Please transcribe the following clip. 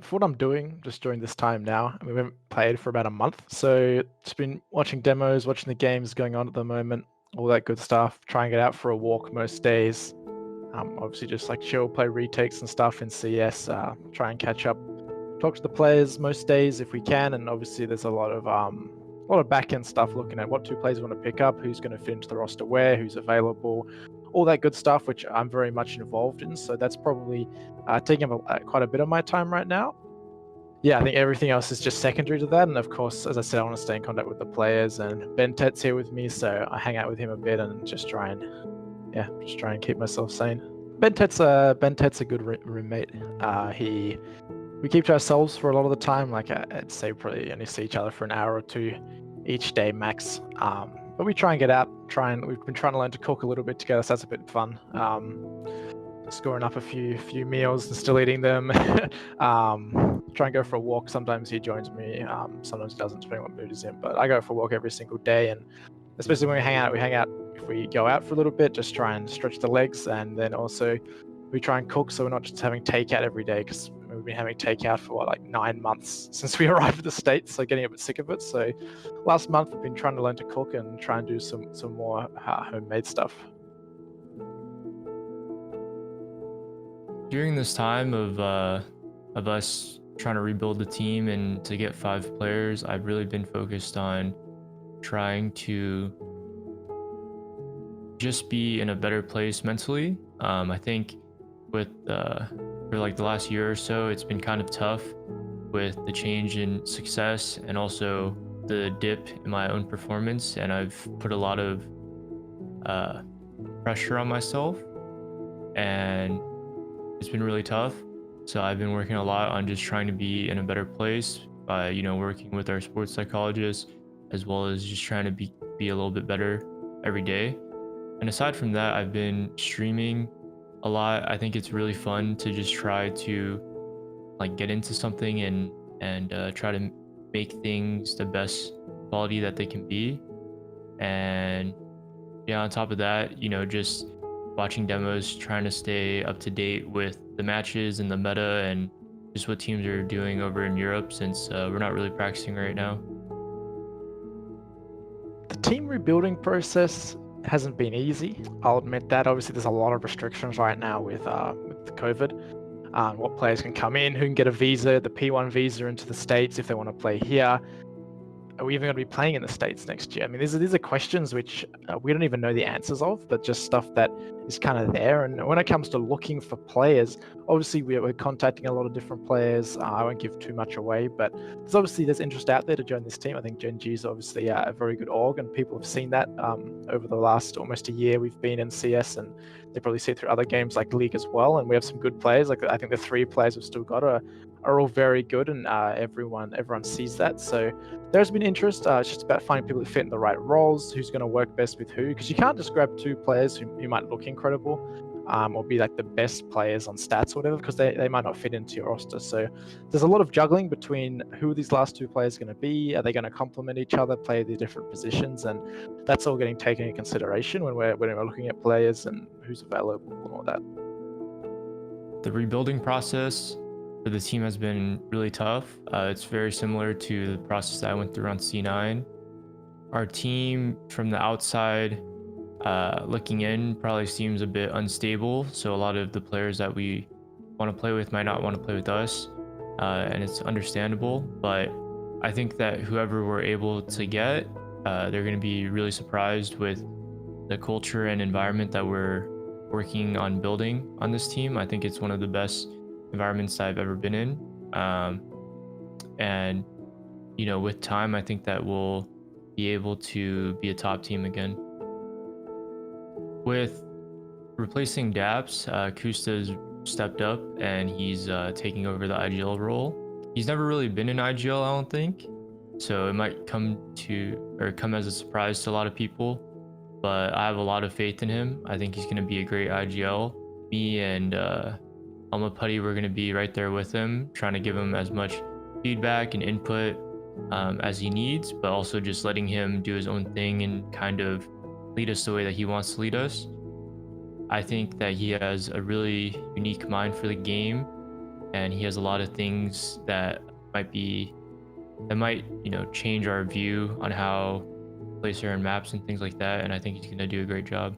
for what I'm doing just during this time now, I mean, we haven't played for about a month, so just been watching demos, watching the games going on at the moment, all that good stuff. Try and get out for a walk most days. Obviously, just like chill, play retakes and stuff in CS. Try and catch up, talk to the players most days if we can, and obviously there's a lot of back end stuff looking at what two players we want to pick up, who's going to fit into the roster where, who's available, all that good stuff, which I'm very much involved in. So that's probably taking up quite a bit of my time right now. Yeah, I think everything else is just secondary to that. And of course, as I said, I want to stay in contact with the players. And Ben Tet's here with me, so I hang out with him a bit and just try and keep myself sane. Ben Tet's a good roommate. We keep to ourselves for a lot of the time. Like I'd say, probably only see each other for an hour or two each day max. But we try and get out. We've been trying to learn to cook a little bit together, so that's a bit fun. Scoring up a few meals and still eating them. Try and go for a walk. Sometimes he joins me. Sometimes he doesn't, depending on what mood he's in. But I go for a walk every single day, and especially when we hang out. If we go out for a little bit, just try and stretch the legs, and then also we try and cook, so we're not just having takeout every day, because we've been having takeout for like 9 months since we arrived at the States, so getting a bit sick of it. So last month we've been trying to learn to cook and try and do some more homemade stuff. During this time of us trying to rebuild the team and to get 5 players, I've really been focused on trying to just be in a better place mentally. I think with for like the last year or so, it's been kind of tough with the change in success and also the dip in my own performance, and I've put a lot of pressure on myself, and it's been really tough. So I've been working a lot on just trying to be in a better place by, working with our sports psychologist, as well as just trying to be a little bit better every day. And aside from that, I've been streaming a lot. I think it's really fun to just try to like get into something and try to make things the best quality that they can be. And yeah, on top of that, just watching demos, trying to stay up to date with the matches and the meta and just what teams are doing over in Europe, since we're not really practicing right now. The team rebuilding process hasn't been easy. I'll admit that. Obviously, there's a lot of restrictions right now with COVID. What players can come in, who can get a visa, the P1 visa into the States if they want to play here. Are we even going to be playing in the States next year? I mean, these are questions which we don't even know the answers of, but just stuff that is kind of there. And when it comes to looking for players, obviously we're contacting a lot of different players. I won't give too much away, but there's interest out there to join this team. I think Gen.G is obviously a very good org, and people have seen that over the last almost a year we've been in CS, and they probably see it through other games like League as well. And we have some good players. Like I think the 3 players we've still got are all very good, and everyone sees that. So there's been interest. It's just about finding people who fit in the right roles, who's going to work best with who, because you can't just grab 2 players who might look incredible or be like the best players on stats or whatever, because they might not fit into your roster. So there's a lot of juggling between who these last 2 players are going to be. Are they going to complement each other, play the different positions? And that's all getting taken into consideration when we're looking at players and who's available and all that. The rebuilding process for the team has been really tough. It's very similar to the process that I went through on C9. Our team from the outside looking in probably seems a bit unstable, so a lot of the players that we want to play with might not want to play with us, and it's understandable. But I think that whoever we're able to get, they're going to be really surprised with the culture and environment that we're working on building on this team. I think it's one of the best environments I've ever been in, and with time, I think that we'll be able to be a top team again. With replacing Daps, Kusta's stepped up and he's taking over the IGL role. He's never really been in IGL, I don't think, so it might come as a surprise to a lot of people, but I have a lot of faith in him. I think he's going to be a great IGL. Me and Elmapuddy, we're going to be right there with him, trying to give him as much feedback and input as he needs, but also just letting him do his own thing and kind of lead us the way that he wants to lead us. I think that he has a really unique mind for the game, and he has a lot of things that might be that might change our view on how to play certain maps and things like that. And I think he's gonna do a great job.